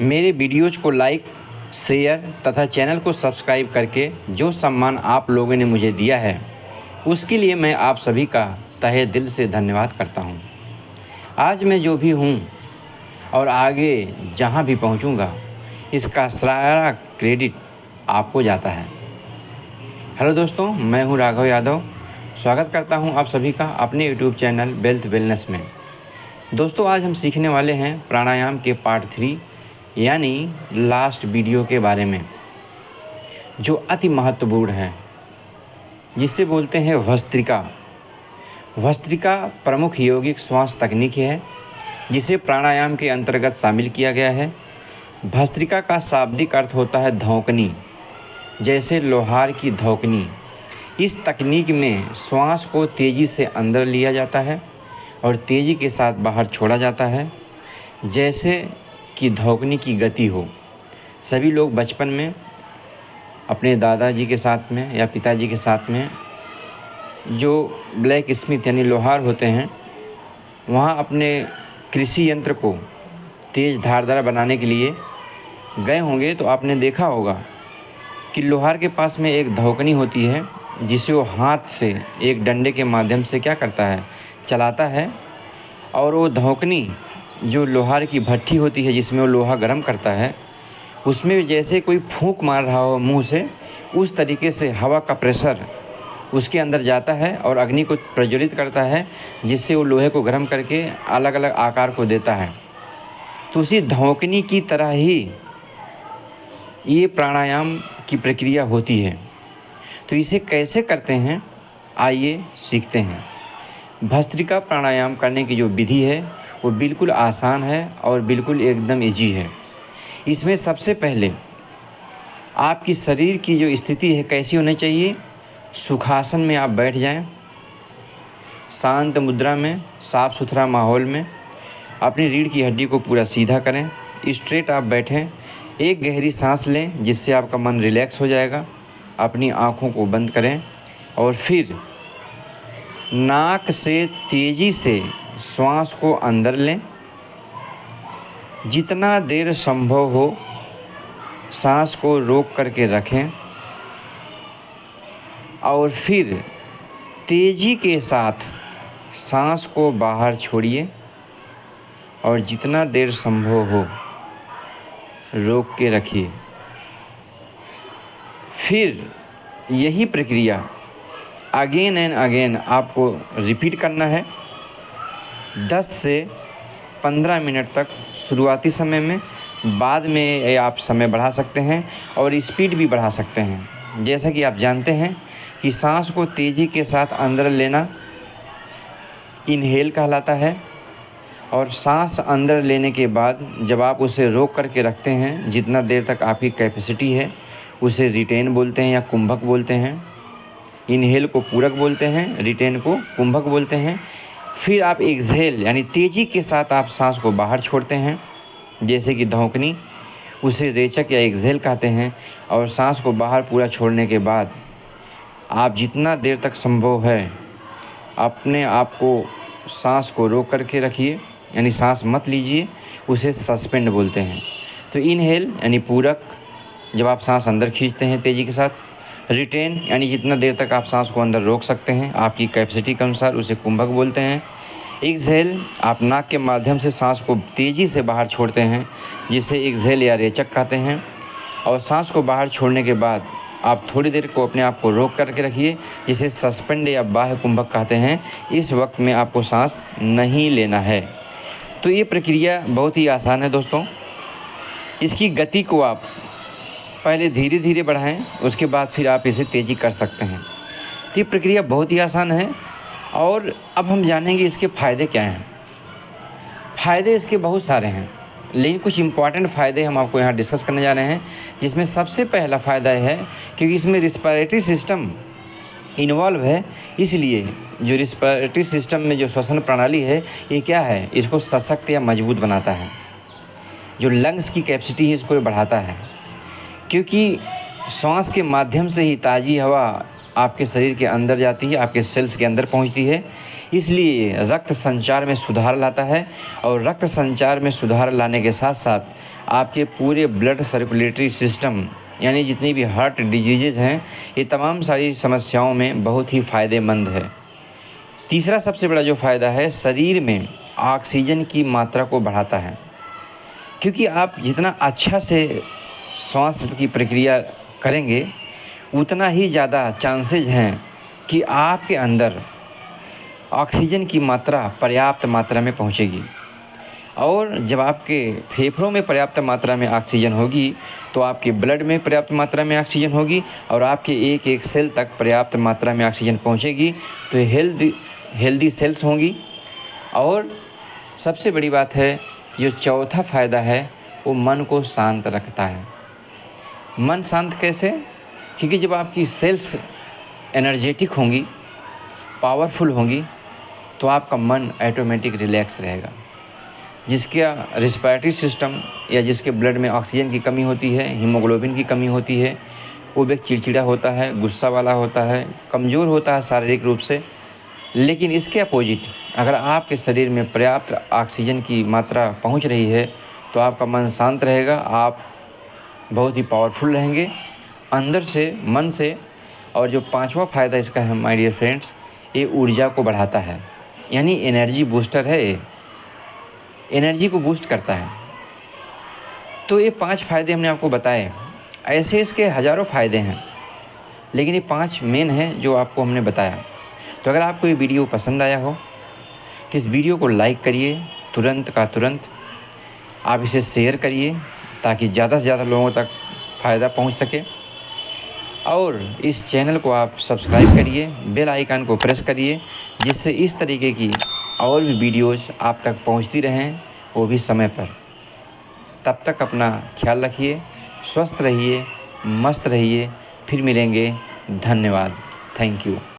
मेरे वीडियोज़ को like, share तथा चैनल को सब्सक्राइब करके जो सम्मान आप लोगों ने मुझे दिया है उसके लिए मैं आप सभी का तहे दिल से धन्यवाद करता हूँ। आज मैं जो भी हूँ और आगे जहाँ भी पहुँचूँगा इसका सारा क्रेडिट आपको जाता है। हेलो दोस्तों, मैं हूँ राघव यादव। स्वागत करता हूँ आप सभी का अपने यूट्यूब चैनल वेल्थ वेलनेस में। दोस्तों, आज हम सीखने वाले हैं प्राणायाम के पार्ट 3 यानी लास्ट वीडियो के बारे में, जो अति महत्वपूर्ण है, जिससे बोलते हैं भस्त्रिका। भस्त्रिका प्रमुख यौगिक श्वास तकनीक है जिसे प्राणायाम के अंतर्गत शामिल किया गया है। भस्त्रिका का शाब्दिक अर्थ होता है धौंकनी, जैसे लोहार की धौंकनी। इस तकनीक में श्वास को तेज़ी से अंदर लिया जाता है और तेज़ी के साथ बाहर छोड़ा जाता है, जैसे कि धौंकनी की गति हो। सभी लोग बचपन में अपने दादाजी के साथ में या पिताजी के साथ में जो ब्लैक स्मिथ यानी लोहार होते हैं, वहाँ अपने कृषि यंत्र को तेज़ धारदार बनाने के लिए गए होंगे तो आपने देखा होगा कि लोहार के पास में एक धौंकनी होती है जिसे वो हाथ से एक डंडे के माध्यम से क्या करता है, चलाता है। और वो धौंकनी जो लोहार की भट्ठी होती है जिसमें वो लोहा गर्म करता है, उसमें जैसे कोई फूंक मार रहा हो मुंह से, उस तरीके से हवा का प्रेशर उसके अंदर जाता है और अग्नि को प्रज्वलित करता है, जिससे वो लोहे को गर्म करके अलग अलग आकार को देता है। तो उसी धौंकनी की तरह ही ये प्राणायाम की प्रक्रिया होती है। तो इसे कैसे करते हैं, आइए सीखते हैं। भस्त्रिका प्राणायाम करने की जो विधि है वो बिल्कुल आसान है और बिल्कुल एकदम इजी है। इसमें सबसे पहले आपकी शरीर की जो स्थिति है कैसी होनी चाहिए, सुखासन में आप बैठ जाएं, शांत मुद्रा में, साफ़ सुथरा माहौल में। अपनी रीढ़ की हड्डी को पूरा सीधा करें, स्ट्रेट आप बैठें। एक गहरी सांस लें जिससे आपका मन रिलैक्स हो जाएगा। अपनी आँखों को बंद करें और फिर नाक से तेज़ी से श्वास को अंदर लें। जितना देर संभव हो सांस को रोक करके रखें और फिर तेज़ी के साथ सांस को बाहर छोड़िए और जितना देर संभव हो रोक के रखिए। फिर यही प्रक्रिया अगेन एंड अगेन आपको रिपीट करना है 10 से 15 मिनट तक शुरुआती समय में। बाद में आप समय बढ़ा सकते हैं और स्पीड भी बढ़ा सकते हैं। जैसा कि आप जानते हैं कि सांस को तेज़ी के साथ अंदर लेना इनहेल कहलाता है, और सांस अंदर लेने के बाद जब आप उसे रोक करके रखते हैं, जितना देर तक आपकी कैपेसिटी है, उसे रिटेन बोलते हैं या कुंभक बोलते हैं। इनहेल को पूरक बोलते हैं, रिटेन को कुंभक बोलते हैं। फिर आप एक्सहेल यानी तेज़ी के साथ आप सांस को बाहर छोड़ते हैं, जैसे कि धौंकनी, उसे रेचक या एक्सहेल कहते हैं। और सांस को बाहर पूरा छोड़ने के बाद आप जितना देर तक संभव है अपने आप को सांस को रोक करके रखिए, यानी सांस मत लीजिए, उसे सस्पेंड बोलते हैं। तो इनहेल यानी पूरक, जब आप सांस अंदर खींचते हैं तेज़ी के साथ। रिटेन यानी जितना देर तक आप सांस को अंदर रोक सकते हैं आपकी कैपेसिटी के अनुसार, उसे कुंभक बोलते हैं। एक्सहेल आप नाक के माध्यम से सांस को तेज़ी से बाहर छोड़ते हैं, जिसे एक्सहेल या रेचक कहते हैं। और सांस को बाहर छोड़ने के बाद आप थोड़ी देर को अपने आप को रोक करके रखिए, जिसे सस्पेंड या बाह्य कुंभक कहते हैं। इस वक्त में आपको सांस नहीं लेना है। तो ये प्रक्रिया बहुत ही आसान है दोस्तों। इसकी गति को आप पहले धीरे धीरे बढ़ाएं, उसके बाद फिर आप इसे तेज़ी कर सकते हैं। तो ये प्रक्रिया बहुत ही आसान है। और अब हम जानेंगे इसके फ़ायदे क्या हैं। फ़ायदे इसके बहुत सारे हैं, लेकिन कुछ इम्पॉर्टेंट फ़ायदे हम आपको यहाँ डिस्कस करने जा रहे हैं। जिसमें सबसे पहला फ़ायदा है क्योंकि इसमें रिस्पिरेटरी सिस्टम इन्वॉल्व है, इसलिए जो रिस्पिरेटरी सिस्टम में जो श्वसन प्रणाली है ये क्या है, इसको सशक्त या मजबूत बनाता है। जो लंग्स की कैपेसिटी है इसको बढ़ाता है, क्योंकि श्वास के माध्यम से ही ताज़ी हवा आपके शरीर के अंदर जाती है, आपके सेल्स के अंदर पहुंचती है, इसलिए रक्त संचार में सुधार लाता है। और रक्त संचार में सुधार लाने के साथ साथ आपके पूरे ब्लड सर्कुलेटरी सिस्टम यानी जितनी भी हार्ट डिजीज़ हैं, ये तमाम सारी समस्याओं में बहुत ही फ़ायदेमंद है। तीसरा सबसे बड़ा जो फ़ायदा है, शरीर में ऑक्सीजन की मात्रा को बढ़ाता है, क्योंकि आप जितना अच्छा से श्वास की प्रक्रिया करेंगे उतना ही ज़्यादा चांसेज हैं कि आपके अंदर ऑक्सीजन की मात्रा पर्याप्त मात्रा में पहुंचेगी। और जब आपके फेफड़ों में पर्याप्त मात्रा में ऑक्सीजन होगी तो आपके ब्लड में पर्याप्त मात्रा में ऑक्सीजन होगी और आपके एक एक सेल तक पर्याप्त मात्रा में ऑक्सीजन पहुंचेगी, तो हेल्दी सेल्स होंगी। और सबसे बड़ी बात है, जो चौथा फ़ायदा है वो मन को शांत रखता है। मन शांत कैसे? क्योंकि जब आपकी सेल्स एनर्जेटिक होंगी, पावरफुल होंगी, तो आपका मन ऑटोमेटिक रिलैक्स रहेगा। जिसका रिस्पायरेटरी सिस्टम या जिसके ब्लड में ऑक्सीजन की कमी होती है, हीमोग्लोबिन की कमी होती है, वो व्यक्ति चिड़चिड़ा होता है, गुस्सा वाला होता है, कमज़ोर होता है शारीरिक रूप से। लेकिन इसके अपोजिट अगर आपके शरीर में पर्याप्त ऑक्सीजन की मात्रा पहुंच रही है तो आपका मन शांत रहेगा, आप बहुत ही पावरफुल रहेंगे अंदर से, मन से। और जो पांचवा फ़ायदा इसका है माय डियर फ्रेंड्स, ये ऊर्जा को बढ़ाता है, यानी एनर्जी बूस्टर है, ये एनर्जी को बूस्ट करता है। तो ये 5 फ़ायदे हमने आपको बताए। ऐसे इसके हज़ारों फ़ायदे हैं, लेकिन ये 5 मेन हैं जो आपको हमने बताया। तो अगर आपको ये वीडियो पसंद आया हो तो इस वीडियो को लाइक करिए, तुरंत का तुरंत। आप इसे शेयर करिए ताकि ज़्यादा से ज़्यादा लोगों तक फ़ायदा पहुंच सके। और इस चैनल को आप सब्सक्राइब करिए, बेल आइकन को प्रेस करिए, जिससे इस तरीके की और भी वीडियोज़ आप तक पहुंचती रहें, वो भी समय पर। तब तक अपना ख्याल रखिए, स्वस्थ रहिए, मस्त रहिए। फिर मिलेंगे। धन्यवाद। Thank you.